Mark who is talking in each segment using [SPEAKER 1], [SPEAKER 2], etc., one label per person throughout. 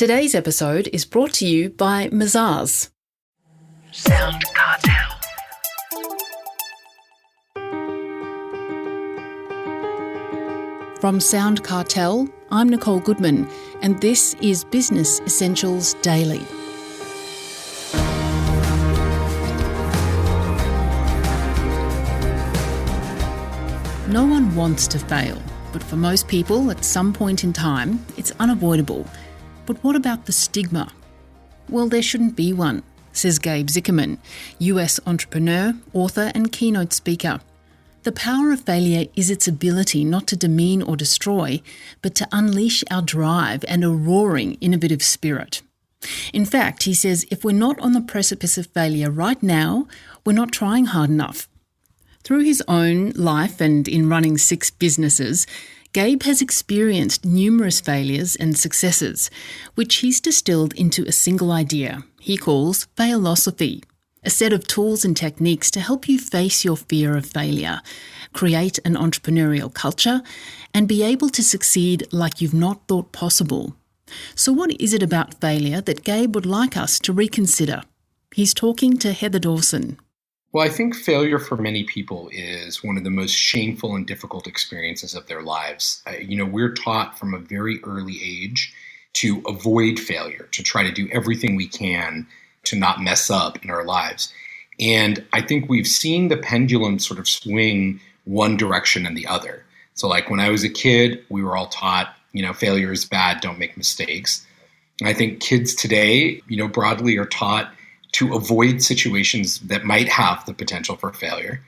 [SPEAKER 1] Today's episode is brought to you by Mazars.
[SPEAKER 2] SoundCartel.
[SPEAKER 1] From SoundCartel, I'm Nicole Goodman, and this is Business Essentials Daily. No one wants to fail, but for most people, at some point in time, it's unavoidable. But what about the stigma? Well, there shouldn't be one, says Gabe Zichermann, US entrepreneur, author and keynote speaker. The power of failure is its ability not to demean or destroy, but to unleash our drive and a roaring, innovative spirit. In fact, he says if we're not on the precipice of failure right now, we're not trying hard enough. Through his own life and in running 6 businesses, Gabe has experienced numerous failures and successes, which he's distilled into a single idea he calls Failosophy, a set of tools and techniques to help you face your fear of failure, create an entrepreneurial culture, and be able to succeed like you've not thought possible. So what is it about failure that Gabe would like us to reconsider? He's talking to Heather Dawson.
[SPEAKER 3] Well, I think failure for many people is one of the most shameful and difficult experiences of their lives. We're taught from a very early age to avoid failure, to try to do everything we can to not mess up in our lives. And I think we've seen the pendulum sort of swing one direction and the other. So like when I was a kid, we were all taught, failure is bad, don't make mistakes. And I think kids today, broadly are taught to avoid situations that might have the potential for failure.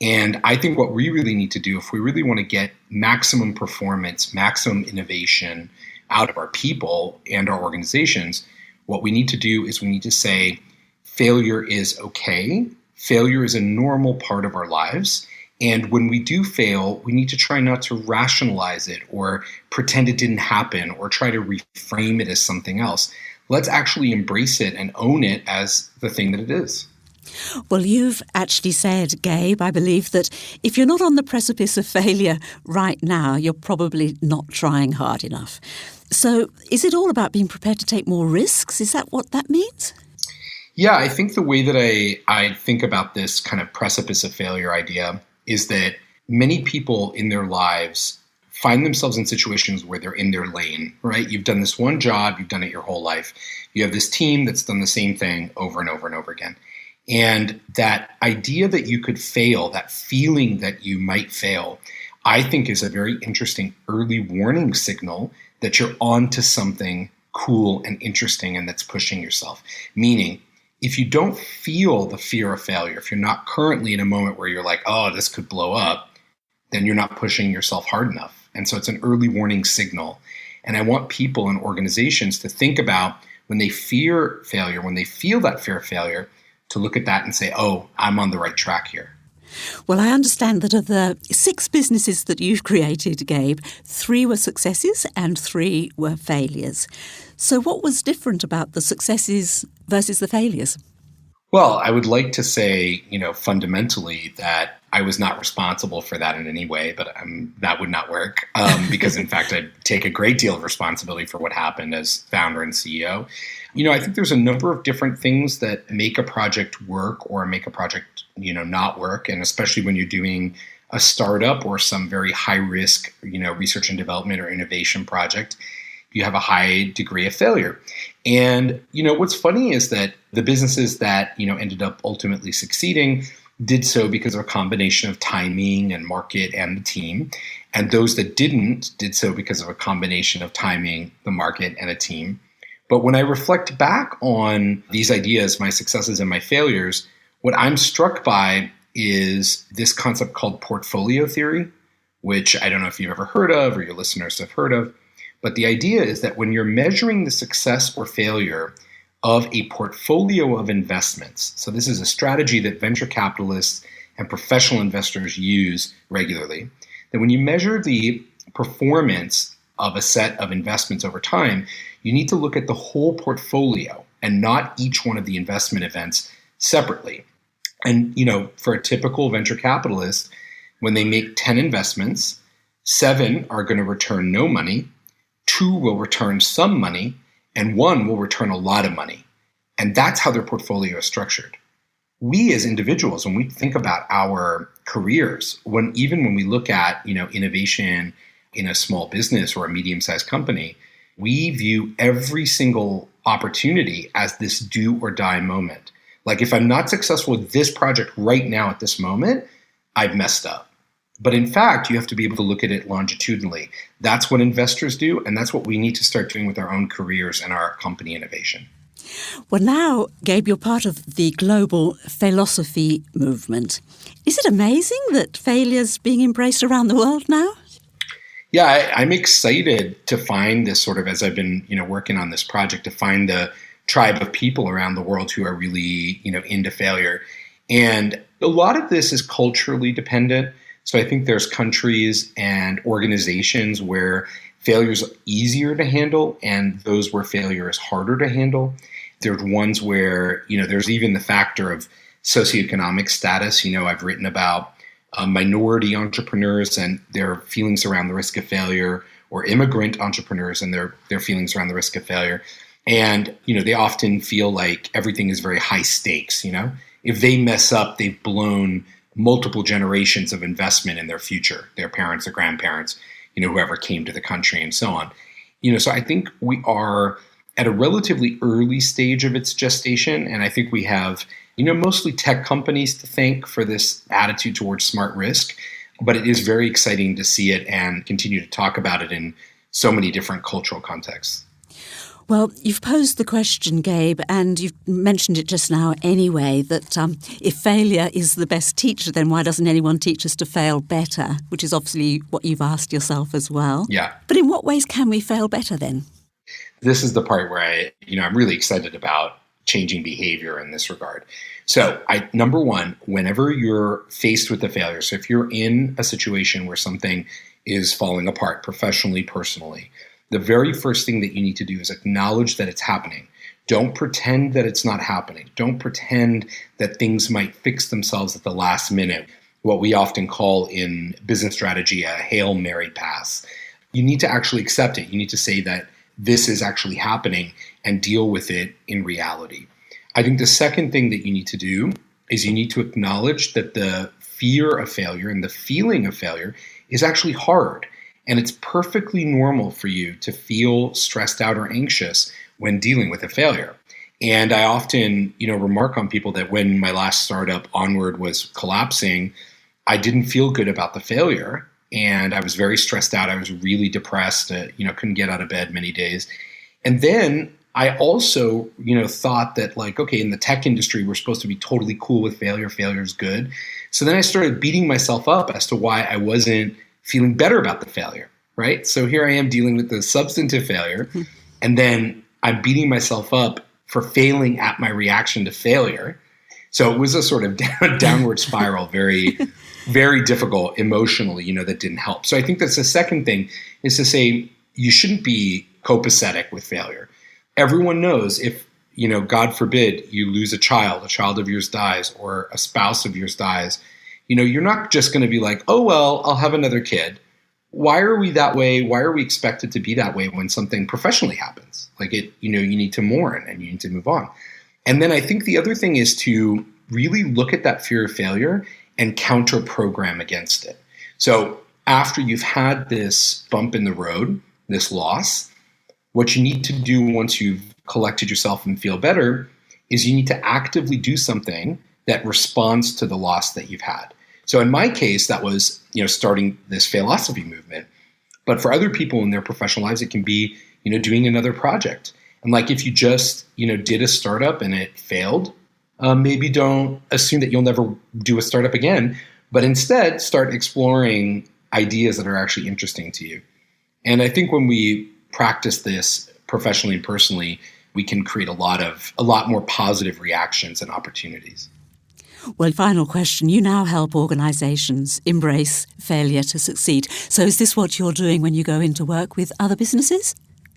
[SPEAKER 3] And I think what we really need to do, if we really want to get maximum performance, maximum innovation out of our people and our organizations, what we need to do is we need to say failure is okay. Failure is a normal part of our lives. And when we do fail, we need to try not to rationalize it or pretend it didn't happen or try to reframe it as something else. Let's actually embrace it and own it as the thing that it is.
[SPEAKER 2] Well, you've actually said, Gabe, I believe that if you're not on the precipice of failure right now, you're probably not trying hard enough. So is it all about being prepared to take more risks? Is that what that means?
[SPEAKER 3] Yeah, I think the way that I think about this kind of precipice of failure idea is that many people in their lives find themselves in situations where they're in their lane, right? You've done this one job, you've done it your whole life. You have this team that's done the same thing over and over and over again. And that idea that you could fail, that feeling that you might fail, I think is a very interesting early warning signal that you're onto something cool and interesting and that's pushing yourself. Meaning, if you don't feel the fear of failure, if you're not currently in a moment where you're like, oh, this could blow up, then you're not pushing yourself hard enough. And so it's an early warning signal. And I want people and organizations to think about when they fear failure, when they feel that fear of failure, to look at that and say, oh, I'm on the right track here.
[SPEAKER 2] Well, I understand that of the 6 businesses that you've created, Gabe, 3 were successes and 3 were failures. So what was different about the successes versus the failures?
[SPEAKER 3] Well, I would like to say, fundamentally that I was not responsible for that in any way, but that would not work because, in fact, I take a great deal of responsibility for what happened as founder and CEO. I think there's a number of different things that make a project work or make a project, not work. And especially when you're doing a startup or some very high risk, research and development or innovation project, you have a high degree of failure. And, what's funny is that the businesses that, ended up ultimately succeeding did so because of a combination of timing and market and the team. And those that didn't did so because of a combination of timing, the market, and a team. But when I reflect back on these ideas, my successes and my failures, what I'm struck by is this concept called portfolio theory, which I don't know if you've ever heard of or your listeners have heard of. But the idea is that when you're measuring the success or failure of a portfolio of investments, so this is a strategy that venture capitalists and professional investors use regularly, that when you measure the performance of a set of investments over time, you need to look at the whole portfolio and not each one of the investment events separately. And, for a typical venture capitalist, when they make 10 investments, 7 are going to return no money, 2 will return some money, and one will return a lot of money. And that's how their portfolio is structured. We as individuals, when we think about our careers, even when we look at, innovation in a small business or a medium-sized company, we view every single opportunity as this do or die moment. Like, if I'm not successful with this project right now at this moment, I've messed up. But in fact, you have to be able to look at it longitudinally. That's what investors do, and that's what we need to start doing with our own careers and our company innovation.
[SPEAKER 2] Well, now, Gabe, you're part of the global philosophy movement. Is it amazing that failure's being embraced around the world now?
[SPEAKER 3] Yeah, I'm excited to find this sort of, as I've been, working on this project, to find the tribe of people around the world who are really, into failure. And a lot of this is culturally dependent. So I think there's countries and organizations where failure is easier to handle and those where failure is harder to handle. There's ones where, there's even the factor of socioeconomic status. I've written about minority entrepreneurs and their feelings around the risk of failure, or immigrant entrepreneurs and their feelings around the risk of failure. And, they often feel like everything is very high stakes. If they mess up, they've blown multiple generations of investment in their future, their parents, their grandparents, whoever came to the country and so on. So I think we are at a relatively early stage of its gestation. And I think we have, mostly tech companies to thank for this attitude towards smart risk. But it is very exciting to see it and continue to talk about it in so many different cultural contexts.
[SPEAKER 2] Well, you've posed the question, Gabe, and you've mentioned it just now anyway, that if failure is the best teacher, then why doesn't anyone teach us to fail better? Which is obviously what you've asked yourself as well.
[SPEAKER 3] Yeah.
[SPEAKER 2] But in what ways can we fail better then?
[SPEAKER 3] This is the part where I'm really excited about changing behavior in this regard. So number one, whenever you're faced with a failure, so if you're in a situation where something is falling apart professionally, personally, the very first thing that you need to do is acknowledge that it's happening. Don't pretend that it's not happening. Don't pretend that things might fix themselves at the last minute, what we often call in business strategy a Hail Mary pass. You need to actually accept it. You need to say that this is actually happening and deal with it in reality. I think the second thing that you need to do is you need to acknowledge that the fear of failure and the feeling of failure is actually hard. And it's perfectly normal for you to feel stressed out or anxious when dealing with a failure. And I often, remark on people that when my last startup, Onward, was collapsing, I didn't feel good about the failure. And I was very stressed out. I was really depressed, couldn't get out of bed many days. And then I also, thought that okay, in the tech industry, we're supposed to be totally cool with failure. Failure is good. So then I started beating myself up as to why I wasn't feeling better about the failure, right? So here I am dealing with the substantive failure, and then I'm beating myself up for failing at my reaction to failure. So it was a sort of downward spiral, very, very difficult emotionally, that didn't help. So I think that's the second thing, is to say you shouldn't be copacetic with failure. Everyone knows if, God forbid, you lose a child of yours dies, or a spouse of yours dies, you're not just going to be like, oh, well, I'll have another kid. Why are we that way? Why are we expected to be that way when something professionally happens? You need to mourn and you need to move on. And then I think the other thing is to really look at that fear of failure and counter program against it. So after you've had this bump in the road, this loss, what you need to do once you've collected yourself and feel better is you need to actively do something that responds to the loss that you've had. So in my case, that was, starting this philosophy movement. But for other people in their professional lives, it can be, doing another project. And if you just, did a startup and it failed, maybe don't assume that you'll never do a startup again, but instead start exploring ideas that are actually interesting to you. And I think when we practice this professionally and personally, we can create a lot more positive reactions and opportunities.
[SPEAKER 2] Well, final question. You now help organisations embrace failure to succeed. So is this what you're doing when you go into work with other businesses?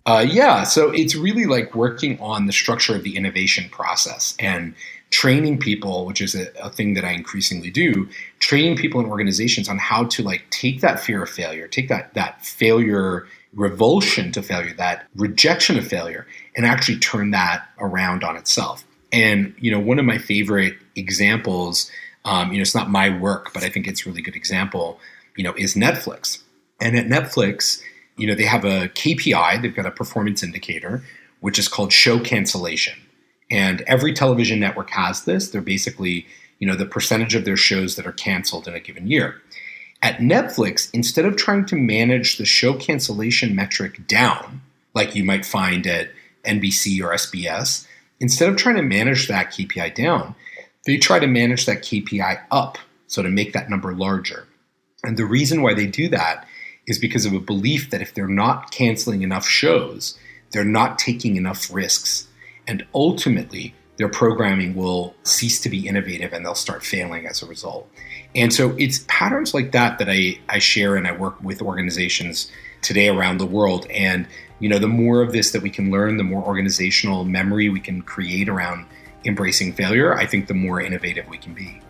[SPEAKER 3] Yeah. So it's really working on the structure of the innovation process and training people, which is a thing that I increasingly do, training people in organizations on how to take that fear of failure, take that failure revulsion to failure, that rejection of failure, and actually turn that around on itself. And, one of my favorite examples, it's not my work, but I think it's a really good example, is Netflix. And at Netflix, they have a KPI, they've got a performance indicator, which is called show cancellation. And every television network has this. They're basically, the percentage of their shows that are canceled in a given year. At Netflix, instead of trying to manage the show cancellation metric down, like you might find at NBC or SBS, instead of trying to manage that KPI down, they try to manage that KPI up, so to make that number larger. And the reason why they do that is because of a belief that if they're not canceling enough shows, they're not taking enough risks. And ultimately, their programming will cease to be innovative and they'll start failing as a result. And so it's patterns like that that I share and I work with organizations today around the world. And, the more of this that we can learn, the more organizational memory we can create around embracing failure, I think the more innovative we can be.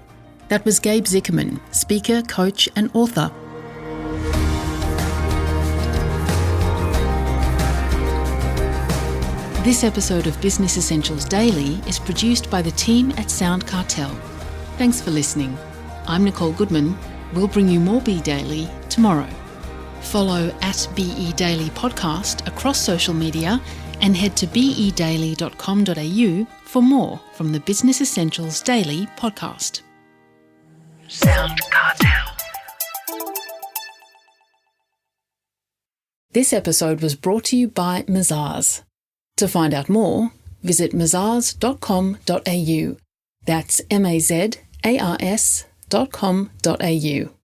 [SPEAKER 1] That was Gabe Zichermann, speaker, coach and author. This episode of Business Essentials Daily is produced by the team at SoundCartel. Thanks for listening. I'm Nicole Goodman. We'll bring you more Be Daily tomorrow. Follow at BE Daily Podcast across social media and head to bedaily.com.au for more from the Business Essentials Daily podcast. SoundCartel. This episode was brought to you by Mazars. To find out more, visit mazars.com.au. That's mazars.com.au.